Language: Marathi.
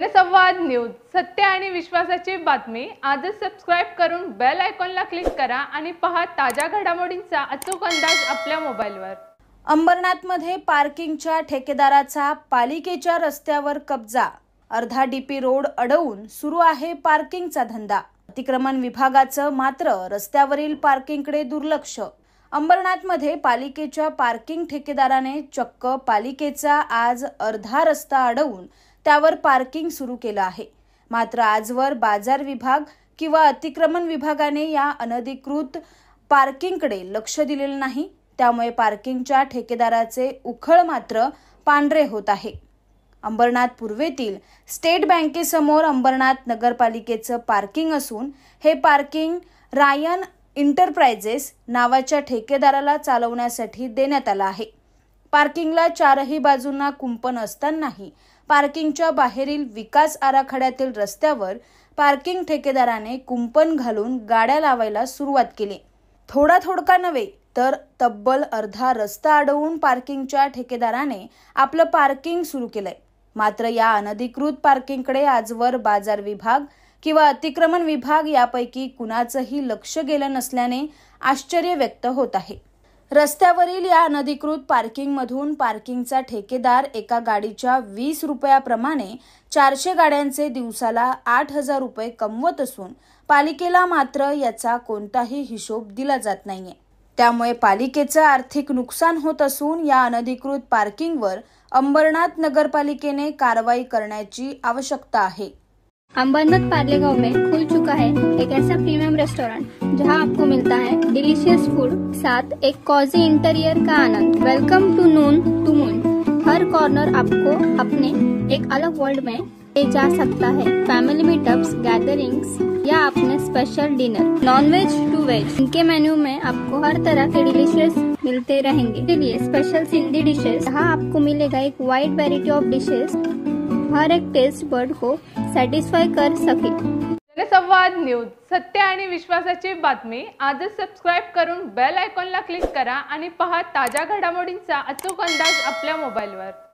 जनसंवाद न्यूज, सत्य आणि विश्वासाची बातमी। आजच सबस्क्राइब करून बेल आयकॉनला क्लिक करा आणि पहा ताज्या घडामोडींचा अचूक अंदाज आपल्या मोबाईलवर। अंबरनाथमध्ये पार्किंगच्या ठेकेदाराचा पालिकेच्या रस्त्यावर कब्जा, अर्धा डीपी रोड अडवून सुरू आहे पार्किंगचा धंदा। अतिक्रमण विभागाचं मात्र रस्त्यावरील पार्किंगकडे दुर्लक्ष। अंबरनाथमध्ये पालिकेच्या पार्किंग ठेकेदाराने चक्क पालिकेचा आज अर्धा रस्ता अडवून त्यावर पार्किंग सुरू केलं आहे। मात्र आजवर बाजार विभाग किंवा अतिक्रमण विभागाने या अनधिकृत पार्किंगकडे लक्ष दिलेलं नाही। त्यामुळे पार्किंगच्या ठेकेदाराचे उखळ मात्र पांढरे होत आहे। अंबरनाथ पूर्वेतील स्टेट बँकेसमोर अंबरनाथ नगरपालिकेचं पार्किंग असून हे पार्किंग रायन एंटरप्राइजेस नावाच्या ठेकेदाराला चालवण्यासाठी देण्यात आलं आहे। पार्किंगला चारही बाजूंना कुंपण असतानाही पार्किंगच्या बाहेरील विकास आराखड्यातील रस्त्यावर पार्किंग ठेकेदाराने कुंपण घालून गाड्या लावायला सुरुवात केली। थोडका नव्हे तर तब्बल अर्धा रस्ता अडवून पार्किंगच्या ठेकेदाराने आपलं पार्किंग सुरू केलंय। मात्र या अनधिकृत पार्किंगकडे आजवर बाजार विभाग किंवा अतिक्रमण विभाग यापैकी कुणाचंही लक्ष गेलं नसल्याने आश्चर्य व्यक्त होत आहे। रस्त्यावरील या अनधिकृत पार्किंगमधून पार्किंगचा ठेकेदार एका गाडीच्या 20 रुपयाप्रमाणे 400 गाड्यांचे दिवसाला 8,000 रुपये कमवत असून पालिकेला मात्र याचा कोणताही हिशोब दिला जात नाहीये। त्यामुळे पालिकेचं आर्थिक नुकसान होत असून या अनधिकृत पार्किंगवर अंबरनाथ नगरपालिकेने कारवाई करण्याची आवश्यकता आहे। अंबरनाथ पार्ले गांव में खुल चुका है एक ऐसा प्रीमियम रेस्टोरेंट जहां आपको मिलता है डिलीशियस फूड साथ एक कॉजी इंटीरियर का आनंद। Welcome to noon to moon. हर कॉर्नर आपको अपने एक अलग वर्ल्ड में ले जा सकता है। फैमिली मीटअप्स, गैदरिंग्स या अपने special dinner, non veg to veg. इनके मेन्यू में आपको हर तरह के डिलीशियस मिलते रहेंगे। इसलिए स्पेशल सिंधी डिशेस, जहाँ आपको मिलेगा एक वाइड वेराइटी ऑफ डिशेस, हर एक टेस्ट बर्ड को सॅटिस्फाय कर सके। जनसंवाद न्यूज, सत्य आणि विश्वासाची बातमी। आजच सबस्क्राइब करून बेल आयकॉनला क्लिक करा आणि पहा ताज्या घडामोडींचा अचूक अंदाज आपल्या मोबाईलवर।